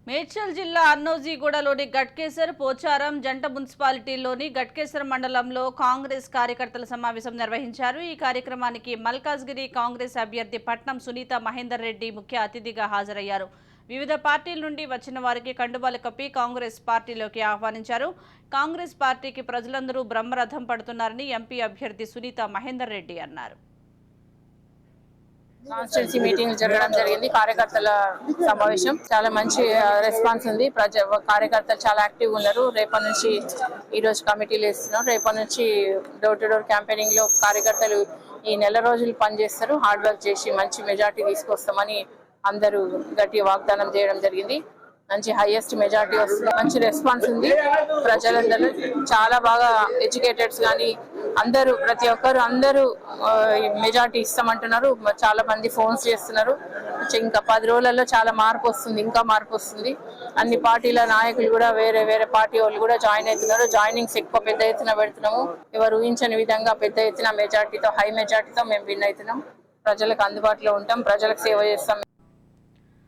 మేడ్చల్ జిల్లా అన్నౌజీగూడలోని గట్కేసర్ పోచారం జంట మున్సిపాలిటీలోని గట్కేసర్ మండలంలో కాంగ్రెస్ కార్యకర్తల సమావేశం నిర్వహించారు. ఈ కార్యక్రమానికి మల్కాజ్గిరి కాంగ్రెస్ అభ్యర్థి పట్నం సునీత మహేందర్ రెడ్డి ముఖ్య అతిథిగా హాజరయ్యారు. వివిధ పార్టీల నుండి వచ్చిన వారికి కండువాలు కప్పి కాంగ్రెస్ పార్టీలోకి ఆహ్వానించారు. కాంగ్రెస్ పార్టీకి ప్రజలందరూ బ్రహ్మరథం పడుతున్నారని ఎంపీ అభ్యర్థి సునీత మహేందర్ రెడ్డి అన్నారు. కాన్స్టిట్యున్సీ మీటింగ్ జరగడం జరిగింది. కార్యకర్తల సమావేశం చాలా మంచి రెస్పాన్స్ ఉంది. కార్యకర్తలు చాలా యాక్టివ్ ఉన్నారు. రేపటి నుంచి ఈ రోజు కమిటీలు వేస్తున్నారు. రేపటి నుంచి డోర్ టు డోర్ క్యాంపెయినింగ్ లో కార్యకర్తలు ఈ నెల రోజులు పనిచేస్తారు. హార్డ్ వర్క్ చేసి మంచి మెజార్టీ తీసుకొస్తామని అందరూ గట్టి వాగ్దానం చేయడం జరిగింది. మంచి హైయెస్ట్ మెజార్టీ వస్తుంది. మంచి రెస్పాన్స్ ఉంది. ప్రజలందరూ చాలా బాగా ఎడ్యుకేటెడ్స్ కానీ అందరూ ప్రతి ఒక్కరు అందరూ మెజార్టీ ఇస్తామంటున్నారు. చాలా మంది ఫోన్స్ చేస్తున్నారు. ఇంకా 10 రోజులలో చాలా మార్పు వస్తుంది. ఇంకా మార్పు వస్తుంది. అన్ని పార్టీల నాయకులు కూడా వేరే వేరే పార్టీ వాళ్ళు కూడా జాయిన్ అవుతున్నారు. జాయినింగ్స్ ఎక్కువ పెద్ద ఎత్తున పెడుతున్నాము. ఎవరు ఊహించని విధంగా పెద్ద ఎత్తున మెజార్టీతో హై మెజార్టీతో మేము విన్ అవుతున్నాం. ప్రజలకు అందుబాటులో ఉంటాం. ప్రజలకు సేవ చేస్తాం.